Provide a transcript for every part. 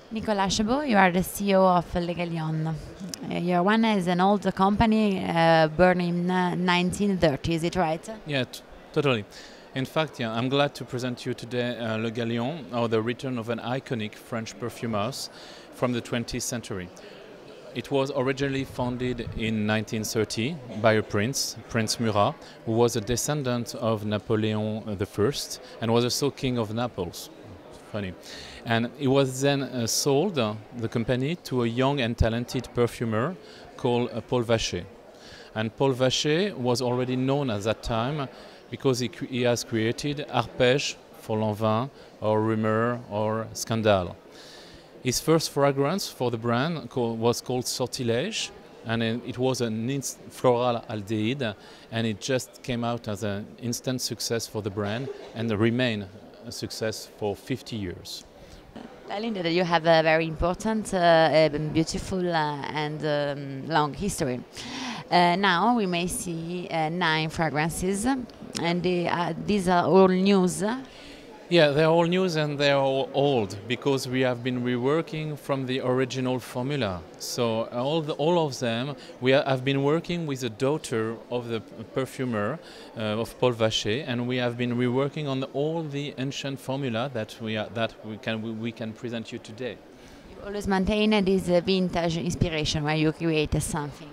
Nicolas Chabot, you are the CEO of Le Galion. Your one is an old company born in 1930, is it right? Yeah, totally. In fact, yeah, I'm glad to present you today Le Galion, or the return of an iconic French perfume house from the 20th century. It was originally founded in 1930 by a prince, Prince Murat, who was a descendant of Napoleon I and was also king of Naples. Funny. And it was then sold, the company, to a young and talented perfumer called Paul Vacher. And Paul Vacher was already known at that time because he has created Arpège for Lanvin, or Rumeur, or Scandale. His first fragrance for the brand was called Sortilège, and it was an floral aldehyde, and it just came out as an instant success for the brand and remained a success for 50 years. Telling that you have a very important, beautiful, and long history. Now we may see 9 fragrances, and these are all news. Yeah, they're all new and they're all old because we have been reworking from the original formula. So all of them, have been working with the daughter of the perfumer of Paul Vacher, and we have been reworking on all the ancient formula that we can present you today. You always maintain this vintage inspiration where you create something.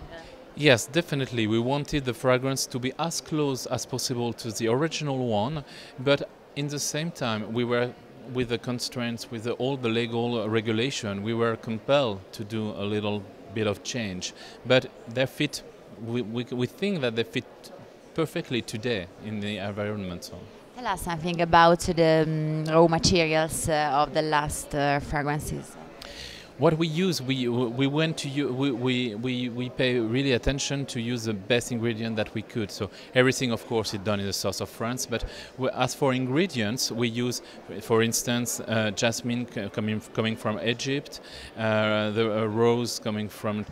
Yes, definitely. We wanted the fragrance to be as close as possible to the original one, but in the same time, we were, with the constraints, with all the legal regulation, we were compelled to do a little bit of change. But they fit. We think that they fit perfectly today in the environment. So. Tell us something about the raw materials of the last fragrances. What we use, we pay really attention to use the best ingredient that we could. So everything, of course, is done in the south of France. But as for ingredients, we use, for instance, jasmine coming from Egypt, the rose coming from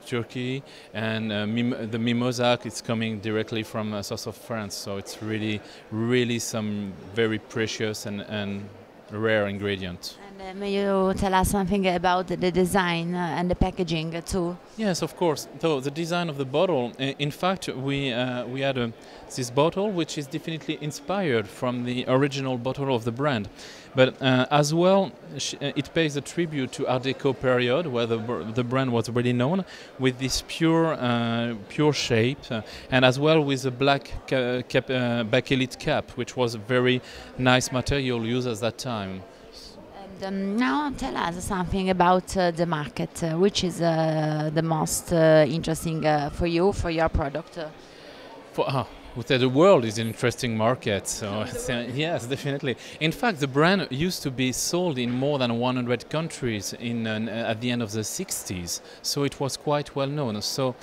Turkey, and the mimosa is coming directly from south of France. So it's really some very precious and rare ingredient. And may you tell us something about the design and the packaging too? Yes, of course. So the design of the bottle, in fact, we had this bottle which is definitely inspired from the original bottle of the brand. But as well, it pays a tribute to Art Deco period, where the brand was already known, with this pure shape, and as well with the black bakelite cap, which was a very nice material used at that time. And now tell us something about the market. Which is the most interesting for you, for your product? The world is an interesting market, so yes, definitely. In fact, the brand used to be sold in more than 100 countries at the end of the 60s, so it was quite well known. So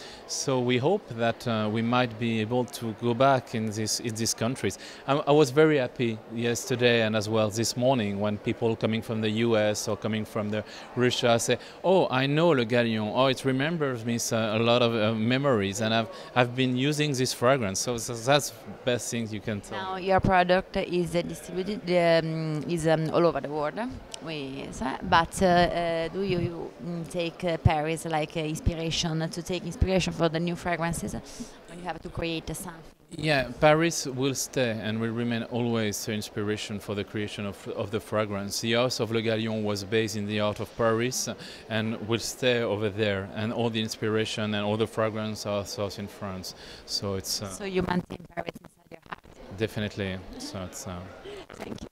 we hope that we might be able to go back in these countries. I was very happy yesterday and as well this morning when people coming from the US or coming from Russia say, "Oh, I know Le Galion. Oh, it remembers me a lot of memories, and I've been using this fragrance." So that's the best thing you can tell. Now your product is distributed all over the world. But do you take Paris like inspiration to take inspiration for the new fragrances when you have to create something? Yeah, Paris will stay and will remain always the inspiration for the creation of the fragrance. The house of Le Galion was based in the heart of Paris and will stay over there. And all the inspiration and all the fragrance are sourced in France. So it's. So you maintain Paris inside your heart. Definitely. So it's. Thank you.